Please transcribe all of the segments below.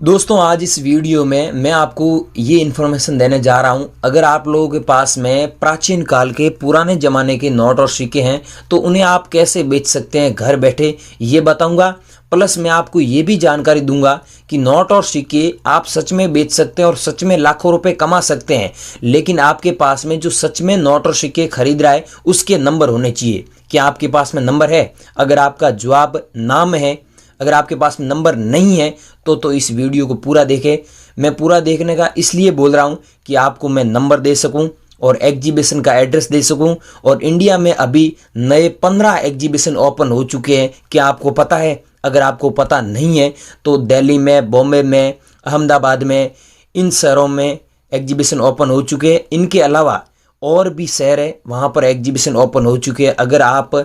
दोस्तों आज इस वीडियो में मैं आपको ये इन्फॉर्मेशन देने जा रहा हूँ। अगर आप लोगों के पास में प्राचीन काल के पुराने ज़माने के नोट और सिक्के हैं तो उन्हें आप कैसे बेच सकते हैं घर बैठे, ये बताऊंगा। प्लस मैं आपको ये भी जानकारी दूंगा कि नोट और सिक्के आप सच में बेच सकते हैं और सच में लाखों रुपए कमा सकते हैं। लेकिन आपके पास में जो सच में नोट और सिक्के खरीद रहा है उसके नंबर होने चाहिए। क्या आपके पास में नंबर है? अगर आपका जवाब नाम है, अगर आपके पास नंबर नहीं है तो इस वीडियो को पूरा देखें। मैं पूरा देखने का इसलिए बोल रहा हूं कि आपको मैं नंबर दे सकूं और एग्जीबिशन का एड्रेस दे सकूं। और इंडिया में अभी नए 15 एग्जीबिशन ओपन हो चुके हैं, क्या आपको पता है? अगर आपको पता नहीं है तो दिल्ली में, बॉम्बे में, अहमदाबाद में, इन शहरों में एग्जीबिशन ओपन हो चुके हैं। इनके अलावा और भी शहर है वहाँ पर एग्जीबिशन ओपन हो चुके हैं। अगर आप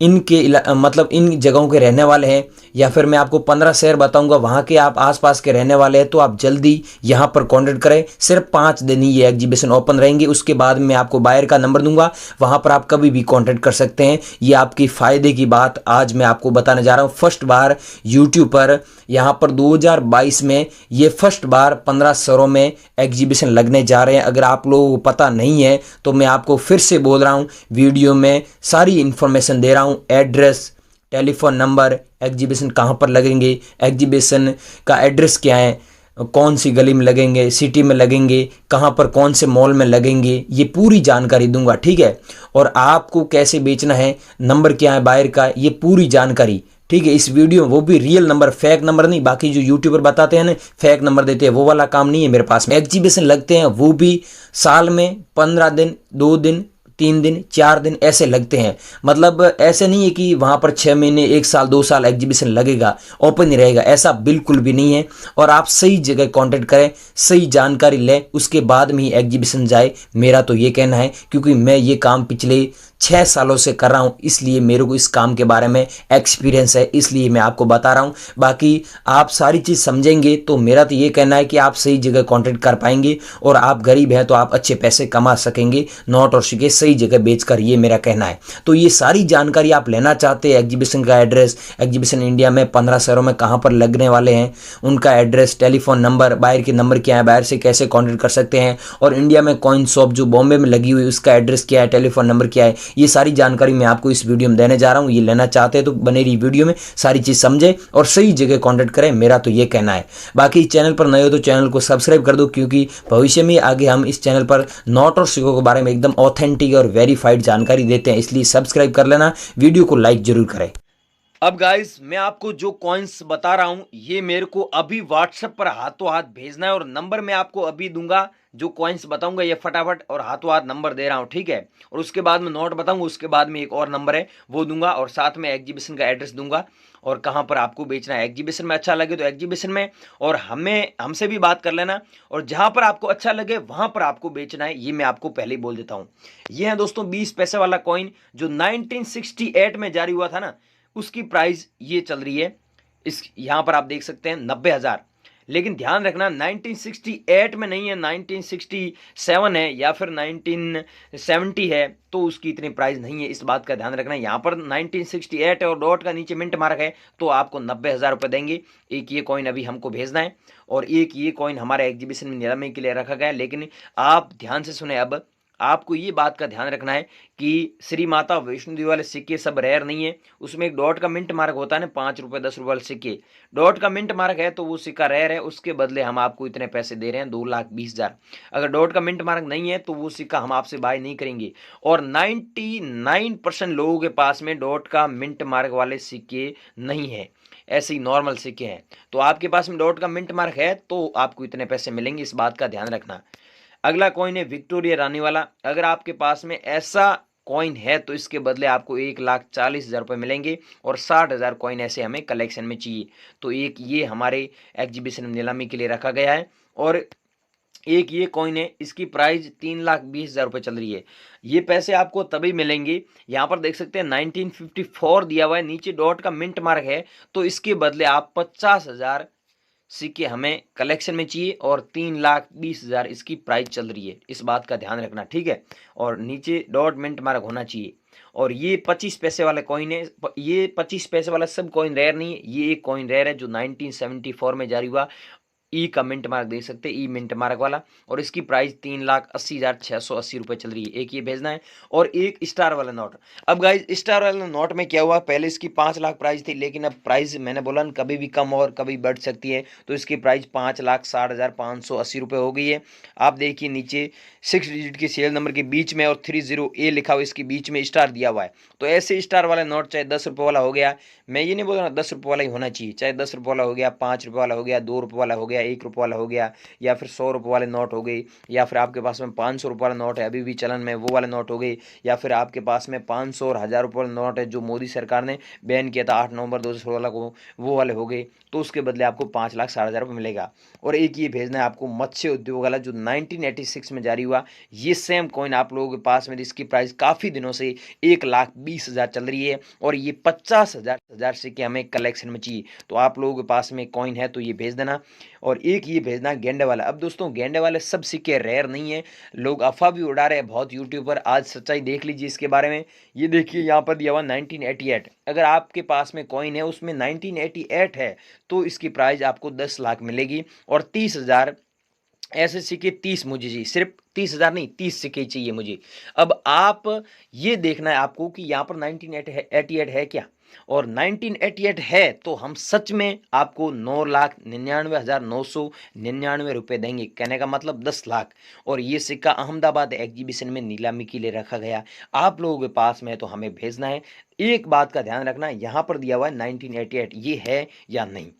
मतलब इन जगहों के रहने वाले हैं या फिर मैं आपको 15 शहर बताऊंगा वहाँ के आप आसपास के रहने वाले हैं तो आप जल्दी यहाँ पर कॉन्टेक्ट करें। सिर्फ 5 दिन ही ये एग्जीबिशन ओपन रहेंगे, उसके बाद मैं आपको बायर का नंबर दूंगा, वहाँ पर आप कभी भी कॉन्टेक्ट कर सकते हैं। ये आपकी फ़ायदे की बात आज मैं आपको बताने जा रहा हूँ। फर्स्ट बार यूट्यूब पर यहाँ पर 2022 में ये फर्स्ट बार 15 शहरों में एग्जीबिशन लगने जा रहे हैं। अगर आप लोगों को पता नहीं है तो मैं आपको फिर से बोल रहा हूँ, वीडियो में सारी इन्फॉर्मेशन दे रहा हूँ। एड्रेस, टेलीफोन नंबर, एग्जीबिशन कहाँ पर लगेंगे, एग्जीबिशन का एड्रेस क्या है, कौन सी गली में लगेंगे, सिटी में लगेंगे, कहाँ पर कौन से मॉल में लगेंगे, ये पूरी जानकारी दूंगा, ठीक है। और आपको कैसे बेचना है, नंबर क्या है बायर का, ये पूरी जानकारी, ठीक है। इस वीडियो में वो भी रियल नंबर, फेक नंबर नहीं। बाकी जो यूट्यूबर बताते हैं ना फेक नंबर देते हैं, वो वाला काम नहीं है मेरे पास में। एग्जीबिशन लगते हैं वो भी साल में 15 दिन, 2 दिन, 3 दिन, 4 दिन ऐसे लगते हैं। मतलब ऐसे नहीं है कि वहाँ पर 6 महीने, 1 साल, 2 साल एग्जीबिशन लगेगा, ओपन ही रहेगा, ऐसा बिल्कुल भी नहीं है। और आप सही जगह कांटेक्ट करें, सही जानकारी लें, उसके बाद में ही एग्जीबिशन जाए, मेरा तो ये कहना है। क्योंकि मैं ये काम पिछले 6 सालों से कर रहा हूँ, इसलिए मेरे को इस काम के बारे में एक्सपीरियंस है, इसलिए मैं आपको बता रहा हूँ। बाकी आप सारी चीज़ समझेंगे तो मेरा तो ये कहना है कि आप सही जगह कांटेक्ट कर पाएंगे और आप गरीब हैं तो आप अच्छे पैसे कमा सकेंगे नोट और सिक्के सही जगह बेचकर, ये मेरा कहना है। तो ये सारी जानकारी आप लेना चाहते हैं, एग्जीबिशन का एड्रेस, एग्जीबिशन इंडिया में 15 शहरों में कहाँ पर लगने वाले हैं, उनका एड्रेस, टेलीफोन नंबर, बायर के नंबर क्या है, बायर से कैसे कॉन्टेक्ट कर सकते हैं, और इंडिया में कॉइन शॉप जो बॉम्बे में लगी हुई उसका एड्रेस क्या है, टेलीफोन नंबर क्या है, ये सारी जानकारी मैं आपको इस वीडियो में देने जा रहा हूँ। ये लेना चाहते हैं तो बने रही वीडियो में, सारी चीज़ समझे और सही जगह कांटेक्ट करें, मेरा तो ये कहना है। बाकी चैनल पर नए हो तो चैनल को सब्सक्राइब कर दो, क्योंकि भविष्य में आगे हम इस चैनल पर नोट और सिक्कों के बारे में एकदम ऑथेंटिक और वेरीफाइड जानकारी देते हैं, इसलिए सब्सक्राइब कर लेना, वीडियो को लाइक जरूर करें। अब गाइस मैं आपको जो कॉइन्स बता रहा हूं ये मेरे को अभी व्हाट्सएप पर हाथों हाथ भेजना है, और नंबर मैं आपको अभी दूंगा। जो कॉइन्स बताऊंगा ये फटाफट और हाथों हाथ नंबर दे रहा हूं, ठीक है। और उसके बाद में नोट बताऊंगा, उसके बाद में एक और नंबर है वो दूंगा, और साथ में एग्जीबिशन का एड्रेस दूंगा और कहां पर आपको बेचना है। एग्जीबिशन में अच्छा लगे तो एग्जीबिशन में, और हमसे भी बात कर लेना, और जहां पर आपको अच्छा लगे वहां पर आपको बेचना है, ये मैं आपको पहले ही बोल देता हूं। ये है दोस्तों 20 पैसे वाला कॉइन जो 1968 में जारी हुआ था ना, उसकी प्राइस ये चल रही है, इस यहां पर आप देख सकते हैं 90,000। लेकिन ध्यान रखना 1968 में नहीं है, 1967 है या फिर 1970 है, तो उसकी इतनी प्राइस नहीं है, इस बात का ध्यान रखना। यहाँ पर 1968 है और डॉट का नीचे मिंट मार्क है, तो आपको 90,000 रुपये देंगे। एक ये कॉइन अभी हमको भेजना है और एक ये कॉइन हमारे एग्जीबिशन में नीलामी के लिए रखा गया है। लेकिन आप ध्यान से सुने, अब आपको ये बात का ध्यान रखना है कि श्री माता वैष्णो देवी वाले सिक्के सब रेयर नहीं है, उसमें एक डॉट का मिंट मार्क होता है ना, 5 रुपये 10 रुपये वाले सिक्के, डॉट का मिंट मार्क है तो वो सिक्का रेयर है, उसके बदले हम आपको इतने पैसे दे रहे हैं 2,20,000। अगर डॉट का मिंट मार्क नहीं है तो वो सिक्का हम आपसे बाय नहीं करेंगे। और 99% लोगों के पास में डॉट का मिंट मार्क वाले सिक्के नहीं है, ऐसे ही नॉर्मल सिक्के हैं। तो आपके पास में डॉट का मिंट मार्क है तो आपको इतने पैसे मिलेंगे, इस बात का ध्यान रखना। अगला कॉइन है विक्टोरिया रानी वाला। अगर आपके पास में ऐसा कॉइन है तो इसके बदले आपको 1,40,000 रुपये मिलेंगे, और 60,000 कॉइन ऐसे हमें कलेक्शन में चाहिए। तो एक ये हमारे एग्जीबिशन में नीलामी के लिए रखा गया है, और एक ये कॉइन है, इसकी प्राइस 3,20,000 रुपये चल रही है। ये पैसे आपको तभी मिलेंगे, यहाँ पर देख सकते हैं 1954 दिया हुआ है, नीचे डॉट का मिंट मार्क है, तो इसके बदले आप 50,000 सिक्के हमें कलेक्शन में चाहिए, और 3,20,000 इसकी प्राइस चल रही है, इस बात का ध्यान रखना, ठीक है। और नीचे डॉट मिंट मार्क होना चाहिए। और ये 25 पैसे वाला कॉइन है, ये 25 पैसे वाला सब कॉइन रेयर नहीं है, ये एक कॉइन रेयर है जो 1974 में जारी हुआ, ई का मिंट मार्क देख सकते हैं, ई मिंट मार्क वाला, और इसकी प्राइस 3,80,680 रुपये चल रही है। एक ये भेजना है और एक स्टार वाला नोट। अब गाइज स्टार वाला नोट में क्या हुआ, पहले इसकी 5 लाख प्राइस थी, लेकिन अब प्राइस मैंने बोला न कभी भी कम और कभी बढ़ सकती है, तो इसकी प्राइस 5,60,580 रुपये हो गई है। आप देखिए नीचे 6 डिजिट के सीरियल नंबर के बीच में और 30A लिखा हुआ, इसके बीच में स्टार दिया हुआ है। तो ऐसे स्टार वाला नोट चाहे 10 रुपये वाला हो गया, मैं ये नहीं बोल रहा 10 रुपये वाला ही होना चाहिए, चाहे 10 रुपये वाला हो गया, 5 रुपये वाला हो गया, 2 रुपये वाला हो गया, 1 रुपये वाला हो गया, या फिर 100 रुपये वाले नोट हो गई, या फिर आपके पास में 500 रुपये वाला नोट है अभी भी चलन में, वो वाले नोट हो गई, या फिर आपके पास में 500 और 1000 रुपये वाला नोट है जो मोदी सरकार ने बैन किया था 8 नवंबर 2016 को, वो वाले हो गए। तो उसके बदले आपको 5,60,000 रुपये मिलेगा। और एक ये भेजना है आपको मत्स्य उद्योग वाला जो 1986 में जारी हुआ, ये सेम कॉइन आप लोगों के पास में, जिसकी प्राइस काफ़ी दिनों से 1,20,000 चल रही है, और ये 50,000 सिक्के हमें कलेक्शन में चाहिए। तो आप लोगों के पास में कॉइन है तो ये भेज देना। और एक ये भेजना गेंडे वाला। अब दोस्तों गेंडे वाले सब सिक्के रेयर नहीं है, लोग अफवाह भी उड़ा रहे हैं बहुत यूट्यूब पर, आज सच्चाई देख लीजिए इसके बारे में। ये देखिए यहाँ पर दिया हुआ 1988, अगर आपके पास में कॉइन है उसमें 1988 है तो इसकी प्राइस आपको 10 लाख मिलेगी। और 30,000 ऐसे सिक्के 30 मुझे चाहिए, सिर्फ 30,000 नहीं 30 सिक्के चाहिए मुझे। अब आप ये देखना है आपको कि यहाँ पर 1988 है क्या, और 1988 है तो हम सच में आपको 9,99,999 रुपये देंगे, कहने का मतलब 10 लाख। और ये सिक्का अहमदाबाद एग्जीबिशन में नीलामी के लिए रखा गया, आप लोगों के पास में है तो हमें भेजना है। एक बात का ध्यान रखना, यहाँ पर दिया हुआ है 1988, ये है या नहीं।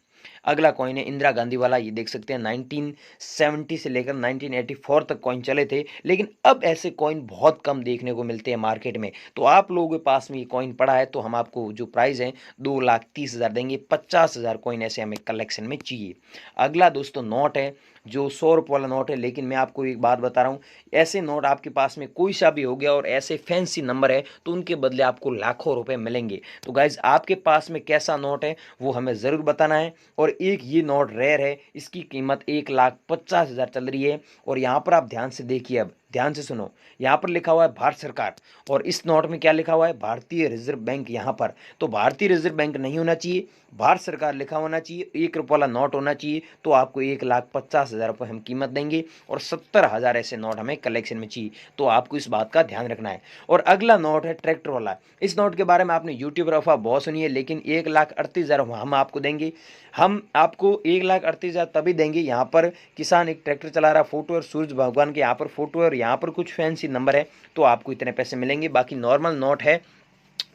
अगला कॉइन है इंदिरा गांधी वाला, ये देख सकते हैं 1970 से लेकर 1984 तक कॉइन चले थे, लेकिन अब ऐसे कॉइन बहुत कम देखने को मिलते हैं मार्केट में। तो आप लोगों के पास में ये कॉइन पड़ा है तो हम आपको जो प्राइस है 2,30,000 देंगे, 50,000 कॉइन ऐसे हमें कलेक्शन में चाहिए। अगला दोस्तों नोट है जो 100 रुपये वाला नोट है, लेकिन मैं आपको एक बात बता रहा हूँ, ऐसे नोट आपके पास में कोई सा भी हो गया और ऐसे फैंसी नंबर है तो उनके बदले आपको लाखों रुपए मिलेंगे। तो गाइज आपके पास में कैसा नोट है वो हमें ज़रूर बताना है। और एक ये नोट रेयर है, इसकी कीमत 1,50,000 चल रही है। और यहाँ पर आप ध्यान से देखिए, अब ध्यान से सुनो, यहाँ पर लिखा हुआ है भारत सरकार, और इस नोट में क्या लिखा हुआ है, भारतीय रिजर्व बैंक। यहाँ पर तो भारतीय रिजर्व बैंक नहीं होना चाहिए, भारत सरकार लिखा होना चाहिए, 1 रुपये वाला नोट होना चाहिए। तो आपको 1,50,000 रुपये हम कीमत देंगे, और 70,000 ऐसे नोट हमें कलेक्शन में चाहिए। तो आपको इस बात का ध्यान रखना है। और अगला नोट है ट्रैक्टर वाला। इस नोट के बारे में आपने यूट्यूब पर अफवाह बहुत सुनी है, लेकिन 1,38,000 हम आपको देंगे। हम आपको 1,38,000 तभी देंगे, यहाँ पर किसान एक ट्रैक्टर चला रहा, फोटो और सूरज भगवान के यहाँ पर फोटो है, और यहाँ पर कुछ फैंसी नंबर है, तो आपको इतने पैसे मिलेंगे। बाकी नॉर्मल नोट है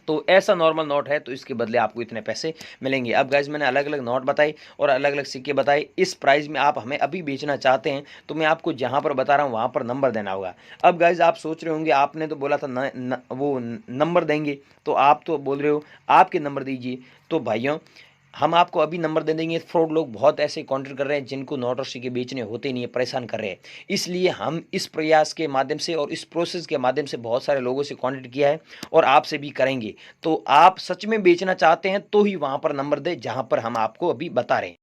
तो ऐसा नॉर्मल नोट है तो इसके बदले आपको इतने पैसे मिलेंगे। अब गाइज मैंने अलग अलग नोट बताई और अलग अलग सिक्के बताए, इस प्राइस में आप हमें अभी बेचना चाहते हैं तो मैं आपको जहां पर बता रहा हूं वहां पर नंबर देना होगा। अब गाइज आप सोच रहे होंगे आपने तो बोला था वो नंबर देंगे, तो आप तो बोल रहे हो आपके नंबर दीजिए। तो भाइयों हम आपको अभी नंबर दे देंगे, फ्रॉड लोग बहुत ऐसे कॉन्टेक्ट कर रहे हैं जिनको नोट और सिक्के बेचने होते नहीं है, परेशान कर रहे हैं। इसलिए हम इस प्रयास के माध्यम से और इस प्रोसेस के माध्यम से बहुत सारे लोगों से कॉन्टेक्ट किया है और आपसे भी करेंगे। तो आप सच में बेचना चाहते हैं तो ही वहाँ पर नंबर दें जहाँ पर हम आपको अभी बता रहे हैं।